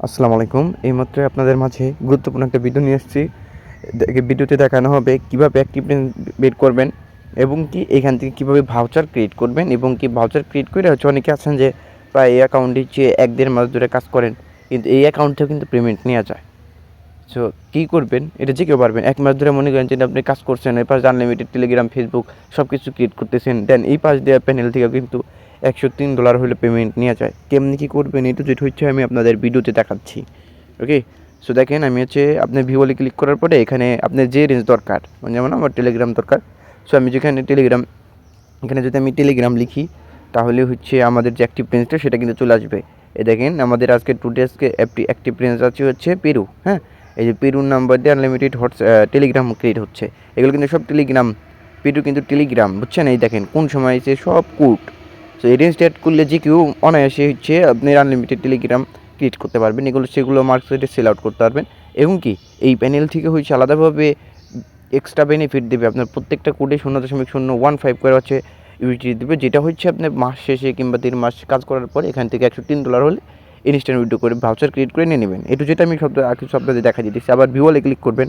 আসসালামু আলাইকুম। এইমাত্র আপনাদের মাঝে গুরুত্বপূর্ণ একটা ভিডিও নিয়ে এসেছি। ভিডিওতে দেখানো হবে কীভাবে অ্যাক্টিভ বের করবেন এবং কি এখান থেকে কীভাবে ভাউচার ক্রিয়েট করবেন এবং কি ভাউচার ক্রিয়েট করে হচ্ছে অনেকে আছেন যে প্রায় এই অ্যাকাউন্টে যে 1-1.5 মাস ধরে কাজ করেন, কিন্তু এই অ্যাকাউন্ট থেকেও কিন্তু পেমেন্ট নেওয়া যায়। সো কী করবেন, এটা যে কেউ পারবেন। 1 মাস ধরে মনে করেন যে আপনি কাজ করছেন, এই পাশে আনলিমিটেড টেলিগ্রাম, ফেসবুক সব কিছু ক্রিয়েট করতেছেন, দেন এই পাশ দিয়ে প্যানেল থেকে কিন্তু $103 হলে পেমেন্ট নেওয়া যায়। কেমনি কী করবেন এটা যেটা হচ্ছে আমি আপনাদের ভিডিওতে দেখাচ্ছি। ওকে, সো দেখেন আমি হচ্ছে আপনার ভিওলে ক্লিক করার পরে এখানে আপনার যে রেঞ্জ দরকার, যেমন আমার টেলিগ্রাম দরকার। সো আমি যেখানে টেলিগ্রাম, এখানে যদি আমি টেলিগ্রাম লিখি তাহলে হচ্ছে আমাদের যে অ্যাক্টিভ রেঞ্জটা সেটা কিন্তু চলে আসবে। দেখেন আমাদের আজকে টুডেজকে অ্যাক্টিভ রেঞ্জ আছে হচ্ছে পেরু। হ্যাঁ, এই যে পেরুর নাম্বার দিয়ে আনলিমিটেড টেলিগ্রাম ক্রিয়েট হচ্ছে। এগুলো কিন্তু সব টেলিগ্রাম, পেরু কিন্তু টেলিগ্রাম, বুঝছেন? এই দেখেন কোন সময় এসে সব কোড। সো এই রেঞ্জটা অ্যাড করলে যে কেউ অনায়াসে হচ্ছে আপনি আনলিমিটেড টেলিগ্রাম ক্রিয়েট করতে পারবেন। সেগুলো মার্কেটে সেল আউট করতে পারবেন এবং কি এই প্যানেল থেকে হচ্ছে আলাদাভাবে এক্সট্রা বেনিফিট দেবে। আপনার প্রত্যেকটা কোডে 0.015 করে হচ্ছে ইউএসডি দেবে, যেটা হচ্ছে আপনার মাস শেষে কিংবা 3 মাস কাজ করার পর এখান থেকে $103 হলে ইনস্ট্যান্ট উইথড্র করে ভাউচার ক্রিয়েট করে নিয়ে নেবেন। একটু যেটা আমি শব্দে দেখা দিতেছি। আবার ভিওলে ক্লিক করবেন।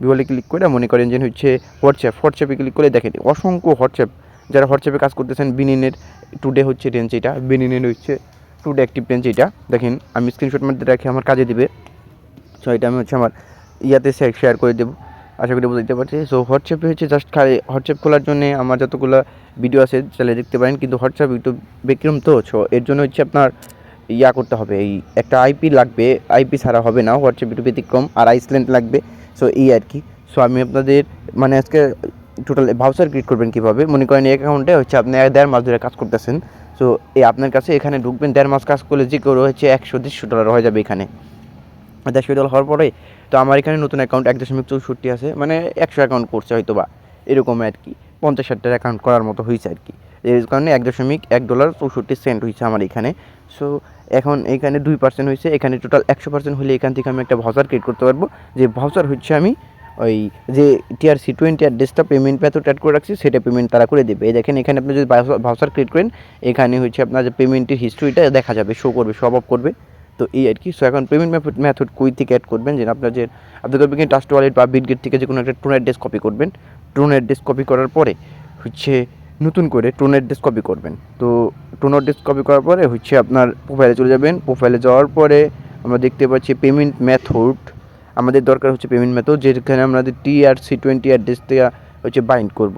ভিওলে ক্লিক করে মনে করেন যে হচ্ছে হোয়াটসঅ্যাপে ক্লিক করে দেখেন অসংখ্য হোয়াটসঅ্যাপ, যারা হোয়াটসঅ্যাপে কাজ করতেছেন। বিনিনের টুডে হচ্ছে রেঞ্জ এটা, বিনিনের হচ্ছে টুডে অ্যাক্টিভ রেঞ্জ এটা। দেখেন আমি স্ক্রিনশট মধ্যে রাখি, আমার কাজে দিবে। সো এটা আমি হচ্ছে আমার ইয়াতে শেয়ার করে দেবো, আশা করি বুঝতে পারছি। সো হোয়াটসঅ্যাপে হচ্ছে জাস্ট খালি হোয়াটসঅ্যাপ খোলার জন্য আমার যতগুলো ভিডিও আছে চালিয়ে দেখতে পারেন, কিন্তু হোয়াটসঅ্যাপ ইউটিউব ব্যতিক্রম তো। সো এর জন্য হচ্ছে আপনার করতে হবে, এই একটা আইপি লাগবে। আইপি ছাড়া হবে না, হোয়াটসঅ্যাপ ইউটিউব ব্যতিক্রম, আর আইসল্যান্ড লাগবে। সো এই আর কি। সো আমি আপনাদের মানে আজকে টোটাল ভাউচার ক্রিয়েট করবেন কীভাবে, মনে করেন এই অ্যাকাউন্টে হচ্ছে আপনি 1.5 মাস ধরে কাজ করতেছেন। সো আপনার কাছে এখানে ঢুকবেন, 1.5 মাস কাজ করলে যে করে হচ্ছে $100-150 হয়ে যাবে এখানে। $150 হওয়ার পরে তো আমার এখানে নতুন অ্যাকাউন্ট 1.64 আছে, মানে 100 অ্যাকাউন্ট করছে হয়তো বা এরকম আর কি, 50-60 অ্যাকাউন্ট করার মতো হয়েছে আর কি। এর কারণে $1.64 হয়েছে আমার এখানে। সো এখন এখানে 2% হয়েছে, এখানে টোটাল 100% হলে এখান থেকে আমি একটা ভাউচার ক্রিয়েট করতে পারবো। যে ভাউচার হচ্ছে আমি ওই যে TRC20 অ্যাড্রেসটা পেমেন্ট মেথড অ্যাড করে রাখছি সেটা পেমেন্ট তারা করে দেবে। এই দেখেন এখানে আপনি যদি ভাউচার ক্রিয়েট করেন, এখানে হচ্ছে আপনার যে পেমেন্টের হিস্ট্রিটা দেখা যাবে, শো করবে, সব অফ করবে। তো এই আর কি। সো এখন পেমেন্ট মেথড কই থেকে অ্যাড করবেন, যে আপনি করবেন কি ট্রাস্ট ওয়ালেট বা বিটগেট থেকে যে কোনো একটা টোন অ্যাড্রেস কপি করবেন। টোন অ্যাড্রেস কপি করার পরে হচ্ছে নতুন করে টোন অ্যাড্রেস কপি করবেন। তো টোন অ্যাড্রেস কপি করার পরে হচ্ছে আপনার প্রোফাইলে চলে যাবেন। প্রোফাইলে যাওয়ার পরে আমরা দেখতে পাচ্ছি পেমেন্ট মেথড। আমাদের দরকার হচ্ছে পেমেন্ট মেথড, যেখানে আমাদের TRC20 অ্যাড্রেস থেকে হচ্ছে বাইন্ড করব।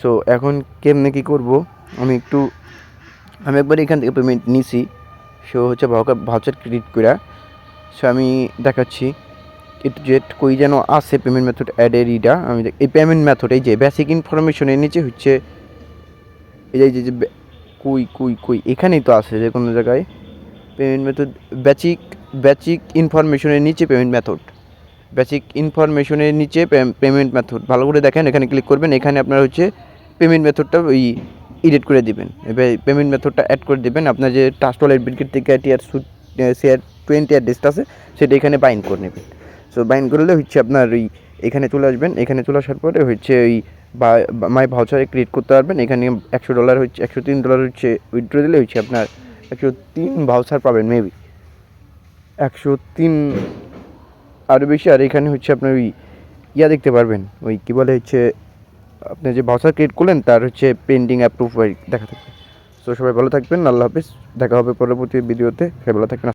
সো এখন কেমনে কী করব, আমি একবার এখান থেকে পেমেন্ট নিছি। সো হচ্ছে ভাউচার ক্রেডিট করে। সো আমি দেখাচ্ছি জেট কই যেন আছে পেমেন্ট মেথড অ্যাডের ইটা। আমি এই পেমেন্ট মেথড, এই যে বেসিক ইনফরমেশনের নিচে হচ্ছে এই যে কই এখানেই তো আছে যে কোনো জায়গায় পেমেন্ট মেথড। বেসিক ইনফরমেশনের নিচে পেমেন্ট মেথড, বেসিক ইনফরমেশনের নিচে পেমেন্ট মেথড ভালো করে দেখেন। এখানে ক্লিক করবেন, এখানে আপনার হচ্ছে পেমেন্ট মেথডটা এডিট করে দিবেন, এবার পেমেন্ট মেথডটা অ্যাড করে দিবেন। আপনার যে ট্রাস্ট ওয়ালেট বিটগেট থেকে TRC20 অ্যাড্রেসটা আছে সেটা এখানে বাইন্ড করে নেবেন। সো বাইন্ড করলে হচ্ছে আপনার এখানে চলে আসবেন। এখানে চলে আসার পরে হচ্ছে মাই ভাউচারে ক্রিয়েট করতে পারবেন। এখানে $100 হচ্ছে, $103 হচ্ছে উইথড্র দিলে হচ্ছে আপনার 103 ভাউচার পাবেন, মেবি 103 আরও বেশি। আর এখানে হচ্ছে আপনার দেখতে পারবেন, কী বলে হচ্ছে আপনি যে ভাউচার ক্রিয়েট করলেন তার হচ্ছে পেন্ডিং অ্যাপ্রুভ দেখা থাকবে। সো সবাই ভালো থাকবেন, আল্লাহ হাফিজ, দেখা হবে পরবর্তী ভিডিওতে। সবাই ভালো থাকবেন।